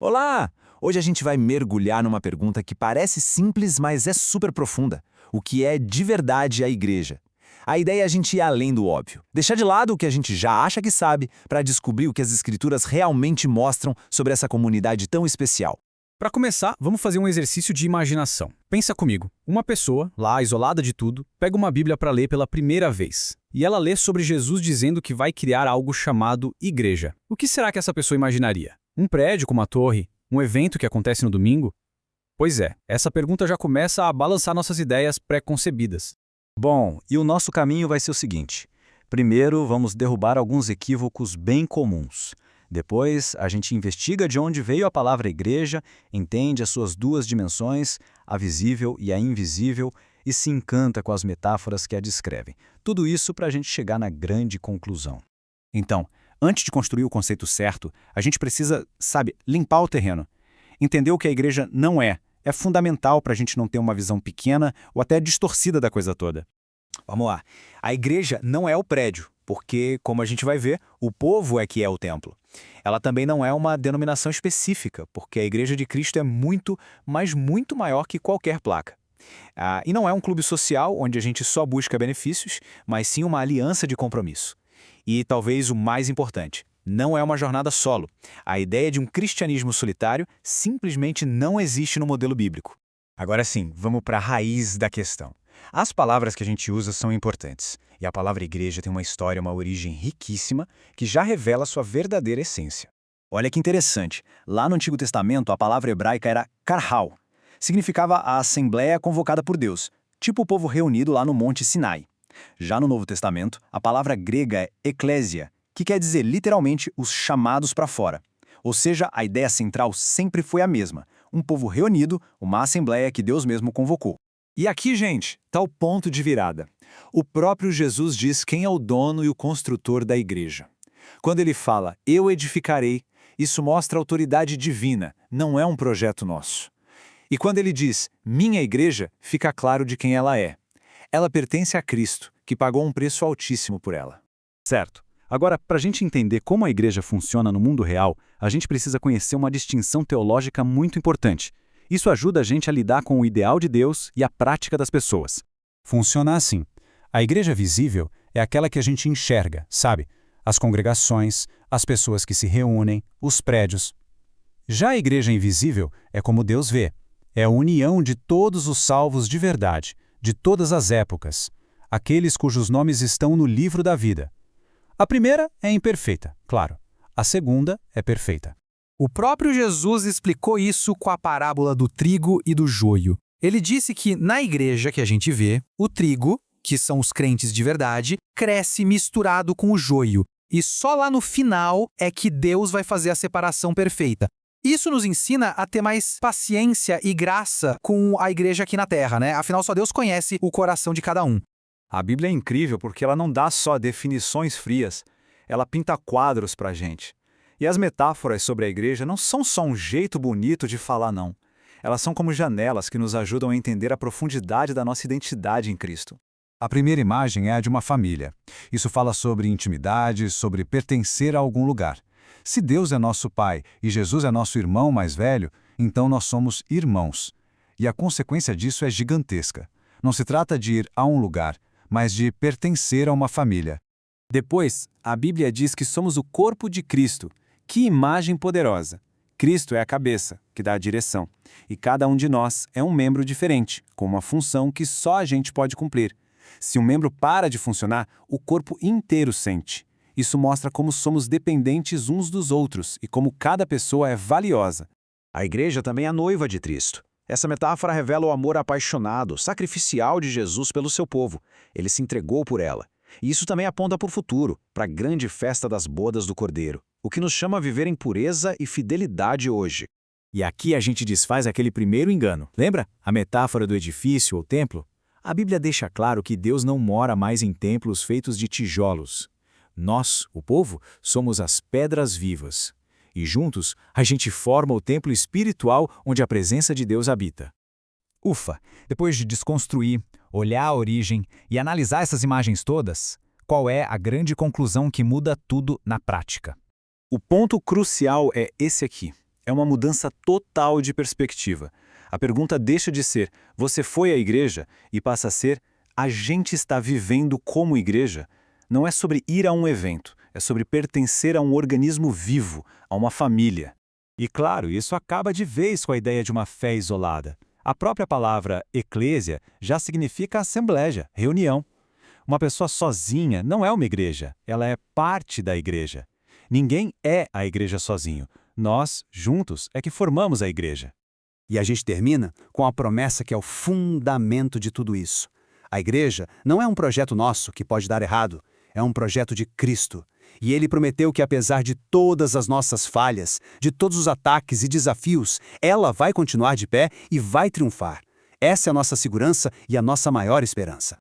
Olá! Hoje a gente vai mergulhar numa pergunta que parece simples, mas é super profunda. O que é de verdade a igreja? A ideia é a gente ir além do óbvio. Deixar de lado o que a gente já acha que sabe para descobrir o que as escrituras realmente mostram sobre essa comunidade tão especial. Para começar, vamos fazer um exercício de imaginação. Pensa comigo. Uma pessoa, lá isolada de tudo, pega uma Bíblia para ler pela primeira vez. E ela lê sobre Jesus dizendo que vai criar algo chamado igreja. O que será que essa pessoa imaginaria? Um prédio com uma torre? Um evento que acontece no domingo? Pois é, essa pergunta já começa a balançar nossas ideias pré-concebidas. Bom, e o nosso caminho vai ser o seguinte. Primeiro, vamos derrubar alguns equívocos bem comuns. Depois, a gente investiga de onde veio a palavra igreja, entende as suas duas dimensões, a visível e a invisível, e se encanta com as metáforas que a descrevem. Tudo isso para a gente chegar na grande conclusão. Então, antes de construir o conceito certo, a gente precisa, limpar o terreno. Entender o que a igreja não é fundamental para a gente não ter uma visão pequena ou até distorcida da coisa toda. Vamos lá. A igreja não é o prédio, porque, como a gente vai ver, o povo é que é o templo. Ela também não é uma denominação específica, porque a Igreja de Cristo é muito, mas muito maior que qualquer placa. E não é um clube social onde a gente só busca benefícios, mas sim uma aliança de compromisso. E talvez o mais importante, não é uma jornada solo. A ideia de um cristianismo solitário simplesmente não existe no modelo bíblico. Agora sim, vamos para a raiz da questão. As palavras que a gente usa são importantes, e a palavra igreja tem uma história, uma origem riquíssima, que já revela sua verdadeira essência. Olha que interessante, lá no Antigo Testamento a palavra hebraica era karhal. Significava a assembleia convocada por Deus, tipo o povo reunido lá no Monte Sinai. Já no Novo Testamento, a palavra grega é eklésia, que quer dizer literalmente os chamados para fora. Ou seja, a ideia central sempre foi a mesma, um povo reunido, uma assembleia que Deus mesmo convocou. E aqui, gente, está o ponto de virada. O próprio Jesus diz quem é o dono e o construtor da igreja. Quando ele fala, eu edificarei, isso mostra autoridade divina, não é um projeto nosso. E quando ele diz, minha igreja, fica claro de quem ela é. Ela pertence a Cristo, que pagou um preço altíssimo por ela. Certo. Agora, para a gente entender como a igreja funciona no mundo real, a gente precisa conhecer uma distinção teológica muito importante. Isso ajuda a gente a lidar com o ideal de Deus e a prática das pessoas. Funciona assim. A igreja visível é aquela que a gente enxerga, sabe? As congregações, as pessoas que se reúnem, os prédios. Já a igreja invisível é como Deus vê. É a união de todos os salvos de verdade, de todas as épocas, aqueles cujos nomes estão no livro da vida. A primeira é imperfeita, claro. A segunda é perfeita. O próprio Jesus explicou isso com a parábola do trigo e do joio. Ele disse que, na igreja que a gente vê, o trigo, que são os crentes de verdade, cresce misturado com o joio. E só lá no final é que Deus vai fazer a separação perfeita. Isso nos ensina a ter mais paciência e graça com a igreja aqui na Terra, né? Afinal, só Deus conhece o coração de cada um. A Bíblia é incrível porque ela não dá só definições frias, ela pinta quadros para a gente. E as metáforas sobre a igreja não são só um jeito bonito de falar, não. Elas são como janelas que nos ajudam a entender a profundidade da nossa identidade em Cristo. A primeira imagem é a de uma família. Isso fala sobre intimidade, sobre pertencer a algum lugar. Se Deus é nosso Pai e Jesus é nosso irmão mais velho, então nós somos irmãos. E a consequência disso é gigantesca. Não se trata de ir a um lugar, mas de pertencer a uma família. Depois, a Bíblia diz que somos o corpo de Cristo. Que imagem poderosa! Cristo é a cabeça, que dá a direção. E cada um de nós é um membro diferente, com uma função que só a gente pode cumprir. Se um membro para de funcionar, o corpo inteiro sente. Isso mostra como somos dependentes uns dos outros e como cada pessoa é valiosa. A igreja também é a noiva de Cristo. Essa metáfora revela o amor apaixonado, sacrificial de Jesus pelo seu povo. Ele se entregou por ela. E isso também aponta para o futuro, para a grande festa das bodas do Cordeiro, o que nos chama a viver em pureza e fidelidade hoje. E aqui a gente desfaz aquele primeiro engano. Lembra? A metáfora do edifício ou templo? A Bíblia deixa claro que Deus não mora mais em templos feitos de tijolos. Nós, o povo, somos as pedras vivas. E juntos, a gente forma o templo espiritual onde a presença de Deus habita. Ufa! Depois de desconstruir, olhar a origem e analisar essas imagens todas, qual é a grande conclusão que muda tudo na prática? O ponto crucial é esse aqui. É uma mudança total de perspectiva. A pergunta deixa de ser, você foi à igreja? E passa a ser, a gente está vivendo como igreja? Não é sobre ir a um evento, é sobre pertencer a um organismo vivo, a uma família. E claro, isso acaba de vez com a ideia de uma fé isolada. A própria palavra eclésia já significa assembleia, reunião. Uma pessoa sozinha não é uma igreja, ela é parte da igreja. Ninguém é a igreja sozinho. Nós, juntos, é que formamos a igreja. E a gente termina com a promessa que é o fundamento de tudo isso. A igreja não é um projeto nosso que pode dar errado, é um projeto de Cristo. E ele prometeu que apesar de todas as nossas falhas, de todos os ataques e desafios, ela vai continuar de pé e vai triunfar. Essa é a nossa segurança e a nossa maior esperança.